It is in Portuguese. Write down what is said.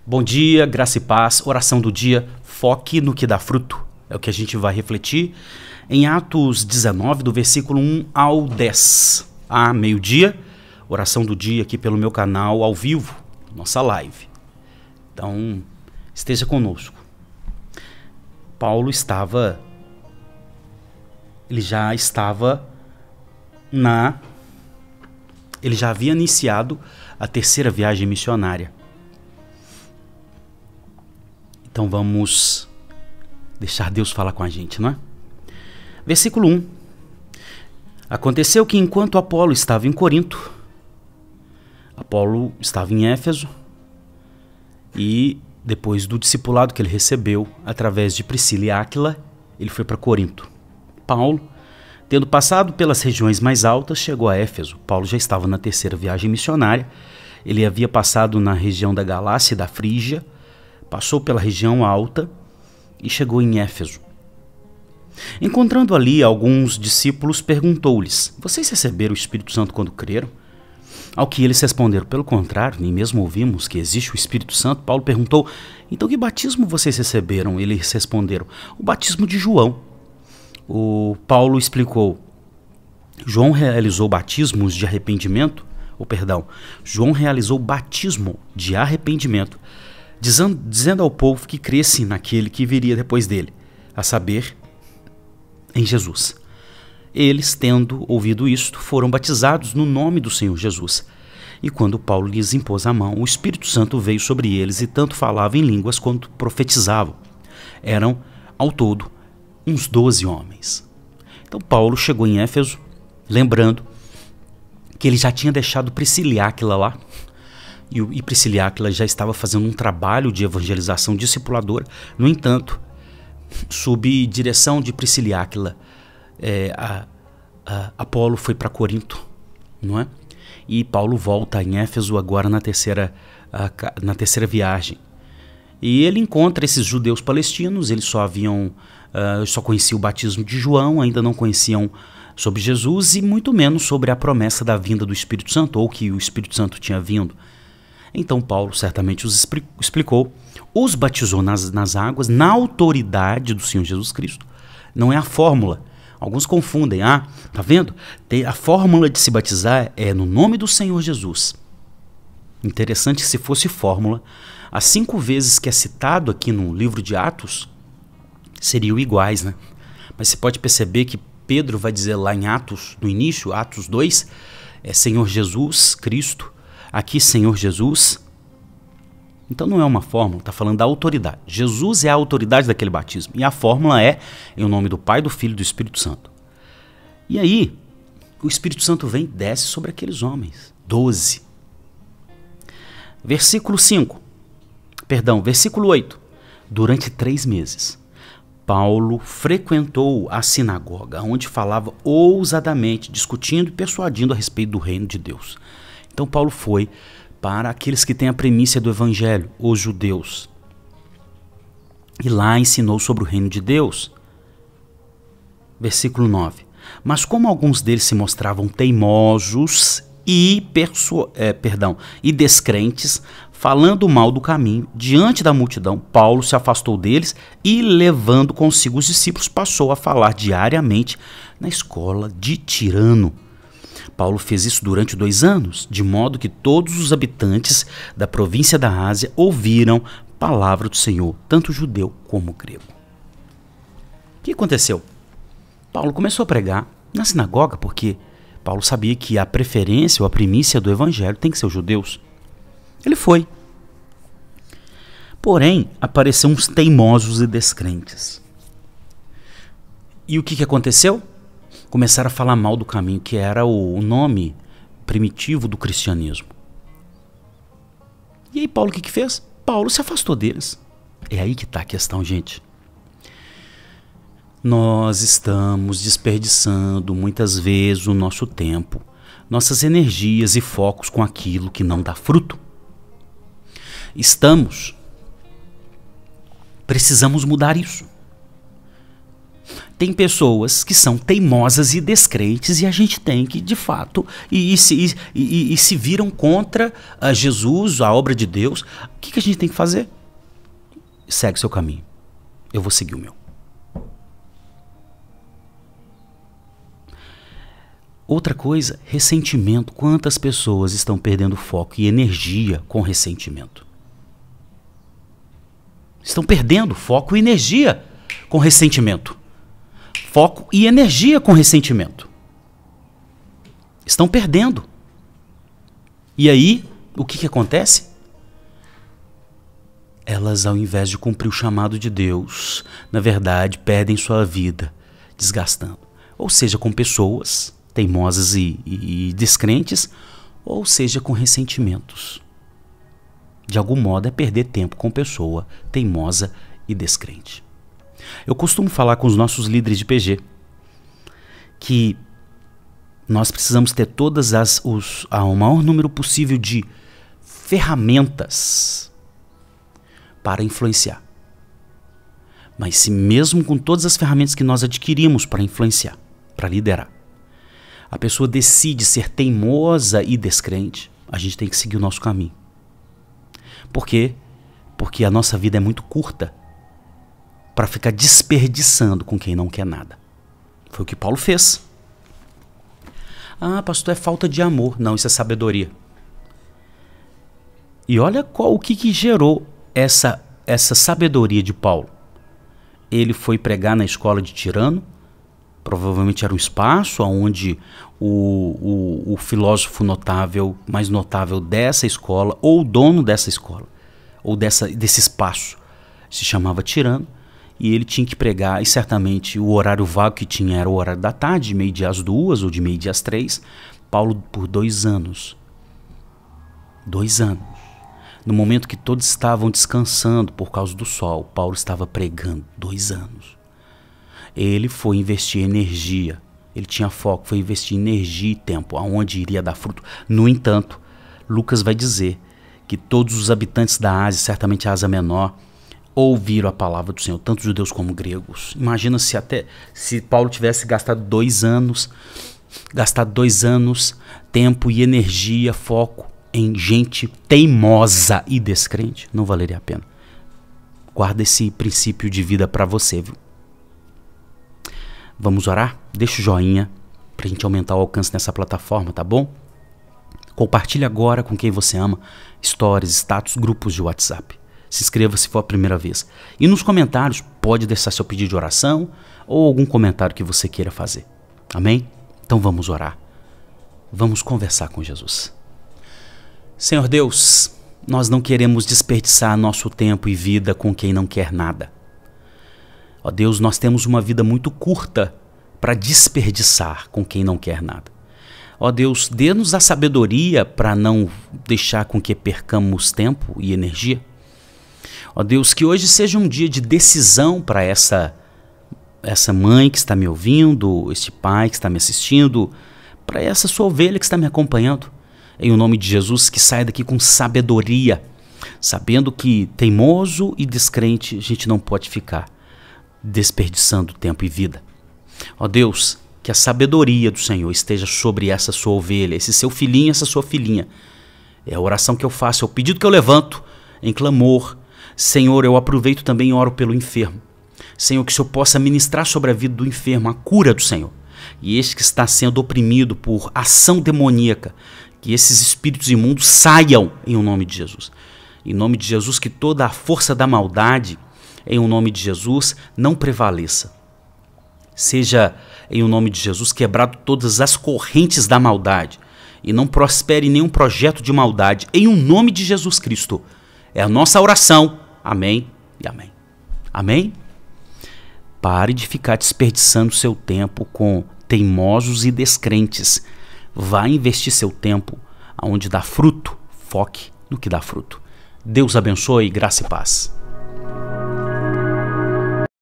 Bom dia, graça e paz, oração do dia, foque no que dá fruto. É o que a gente vai refletir em Atos 19, do versículo 1 ao 10. Meio-dia, oração do dia aqui pelo meu canal ao vivo, nossa live. Então, esteja conosco. Paulo ele já havia iniciado a terceira viagem missionária. Então vamos deixar Deus falar com a gente, não é? Versículo 1. Aconteceu que enquanto Apolo estava em Corinto, Apolo estava em Éfeso, e depois do discipulado que ele recebeu através de Priscila e Áquila, ele foi para Corinto. Paulo, tendo passado pelas regiões mais altas, chegou a Éfeso. Paulo já estava na terceira viagem missionária. Ele havia passado na região da Galácia e da Frígia, passou pela região alta e chegou em Éfeso. Encontrando ali alguns discípulos, perguntou-lhes: vocês receberam o Espírito Santo quando creram? Ao que eles responderam: pelo contrário, nem mesmo ouvimos que existe o Espírito Santo. Paulo perguntou: então que batismo vocês receberam? Eles responderam: o batismo de João. Paulo explicou: João realizou batismos de arrependimento, João realizou batismo de arrependimento, dizendo ao povo que cresce naquele que viria depois dele, a saber, em Jesus. Eles, tendo ouvido isto, foram batizados no nome do Senhor Jesus. E quando Paulo lhes impôs a mão, o Espírito Santo veio sobre eles e tanto falavam em línguas quanto profetizavam. Eram, ao todo, uns 12 homens. Então Paulo chegou em Éfeso, lembrando que ele já tinha deixado Priscila e Áquila lá, e Priscila e Áquila já estava fazendo um trabalho de evangelização discipuladora. No entanto, sob direção de Priscila e Áquila, Apolo foi para Corinto, não é? E Paulo volta em Éfeso agora na terceira viagem. E ele encontra esses judeus palestinos. Eles só conheciam o batismo de João, ainda não conheciam sobre Jesus e muito menos sobre a promessa da vinda do Espírito Santo, ou que o Espírito Santo tinha vindo. Então Paulo certamente os explicou, os batizou nas águas, na autoridade do Senhor Jesus Cristo. Não é a fórmula. Alguns confundem. Tá vendo? A fórmula de se batizar é no nome do Senhor Jesus. Interessante que se fosse fórmula, as 5 vezes que é citado aqui no livro de Atos seriam iguais, né? Mas você pode perceber que Pedro vai dizer lá em Atos, no início, Atos 2, Senhor Jesus Cristo. Aqui, Senhor Jesus. Então não é uma fórmula, está falando da autoridade. Jesus é a autoridade daquele batismo. E a fórmula é em nome do Pai, do Filho e do Espírito Santo. E aí, o Espírito Santo vem e desce sobre aqueles homens. 12. Versículo 8. Durante 3 meses, Paulo frequentou a sinagoga, onde falava ousadamente, discutindo e persuadindo a respeito do reino de Deus. Então Paulo foi para aqueles que têm a premissa do evangelho, os judeus. E lá ensinou sobre o reino de Deus. Versículo 9. Mas como alguns deles se mostravam teimosos e descrentes, falando mal do caminho, diante da multidão, Paulo se afastou deles e, levando consigo os discípulos, passou a falar diariamente na escola de Tirano. Paulo fez isso durante 2 anos, de modo que todos os habitantes da província da Ásia ouviram a palavra do Senhor, tanto judeu como grego. O que aconteceu? Paulo começou a pregar na sinagoga, porque Paulo sabia que a preferência ou a primícia do evangelho tem que ser os judeus. Ele foi. Porém, apareceram uns teimosos e descrentes. E o que aconteceu? Começaram a falar mal do caminho, que era o nome primitivo do cristianismo. E aí Paulo o que fez? Paulo se afastou deles. É aí que está a questão, gente. Nós estamos desperdiçando muitas vezes o nosso tempo, nossas energias e focos com aquilo que não dá fruto. Precisamos mudar isso. tem pessoas que são teimosas e descrentes e a gente tem que, de fato, e se viram contra Jesus, a obra de Deus. O que a gente tem que fazer? Segue seu caminho. Eu vou seguir o meu. Outra coisa, ressentimento. Quantas pessoas estão perdendo foco e energia com ressentimento? Estão perdendo foco e energia com ressentimento. Foco e energia com ressentimento. Estão perdendo. E aí, o que acontece? Elas, ao invés de cumprir o chamado de Deus, na verdade, perdem sua vida desgastando. Ou seja, com pessoas teimosas e descrentes, ou seja, com ressentimentos. De algum modo é perder tempo com pessoa teimosa e descrente. Eu costumo falar com os nossos líderes de PG que nós precisamos ter o maior número possível de ferramentas para influenciar. Mas se mesmo com todas as ferramentas que nós adquirimos para influenciar, para liderar, a pessoa decide ser teimosa e descrente, a gente tem que seguir o nosso caminho. Por quê? Porque a nossa vida é muito curta para ficar desperdiçando com quem não quer nada. Foi o que Paulo fez. Ah, pastor, é falta de amor. Não, isso é sabedoria. E olha o que gerou essa sabedoria de Paulo. Ele foi pregar na escola de Tirano. Provavelmente era um espaço onde o filósofo mais notável dessa escola, ou o dono dessa escola, ou desse espaço, se chamava Tirano, e ele tinha que pregar, e certamente o horário vago que tinha era o horário da tarde, de meio-dia às 2 ou de meio-dia às 3. Paulo, por 2 anos, no momento que todos estavam descansando por causa do sol, Paulo estava pregando. 2 anos. Ele foi investir energia, ele tinha foco, foi investir energia e tempo, aonde iria dar fruto. No entanto, Lucas vai dizer que todos os habitantes da Ásia, certamente a Ásia Menor, ouviram a palavra do Senhor, tanto judeus como gregos. Imagina se Paulo tivesse gastado 2 anos, tempo e energia, foco em gente teimosa e descrente, não valeria a pena. Guarda esse princípio de vida para você, viu? Vamos orar? Deixa o joinha pra gente aumentar o alcance nessa plataforma, tá bom? Compartilhe agora com quem você ama, stories, status, grupos de WhatsApp. Se inscreva se for a primeira vez. E nos comentários pode deixar seu pedido de oração ou algum comentário que você queira fazer. Amém? Então vamos orar. Vamos conversar com Jesus. Senhor Deus, nós não queremos desperdiçar nosso tempo e vida com quem não quer nada. Ó Deus, nós temos uma vida muito curta para desperdiçar com quem não quer nada. Ó Deus, dê-nos a sabedoria para não deixar com que percamos tempo e energia. Ó Deus, que hoje seja um dia de decisão para essa mãe que está me ouvindo, este pai que está me assistindo, para essa sua ovelha que está me acompanhando. Em o nome de Jesus, que saia daqui com sabedoria, sabendo que teimoso e descrente a gente não pode ficar desperdiçando tempo e vida. Ó Deus, que a sabedoria do Senhor esteja sobre essa sua ovelha, esse seu filhinho, essa sua filhinha. É a oração que eu faço, é o pedido que eu levanto em clamor. Senhor, eu aproveito também e oro pelo enfermo. Senhor, que o Senhor possa ministrar sobre a vida do enfermo a cura do Senhor. E este que está sendo oprimido por ação demoníaca, que esses espíritos imundos saiam em o nome de Jesus. Em nome de Jesus, que toda a força da maldade, em o nome de Jesus, não prevaleça. Seja, em o nome de Jesus, quebrado todas as correntes da maldade e não prospere nenhum projeto de maldade, em o nome de Jesus Cristo. É a nossa oração. Amém e amém. Amém? Pare de ficar desperdiçando seu tempo com teimosos e descrentes. Vá investir seu tempo aonde dá fruto. Foque no que dá fruto. Deus abençoe, graça e paz.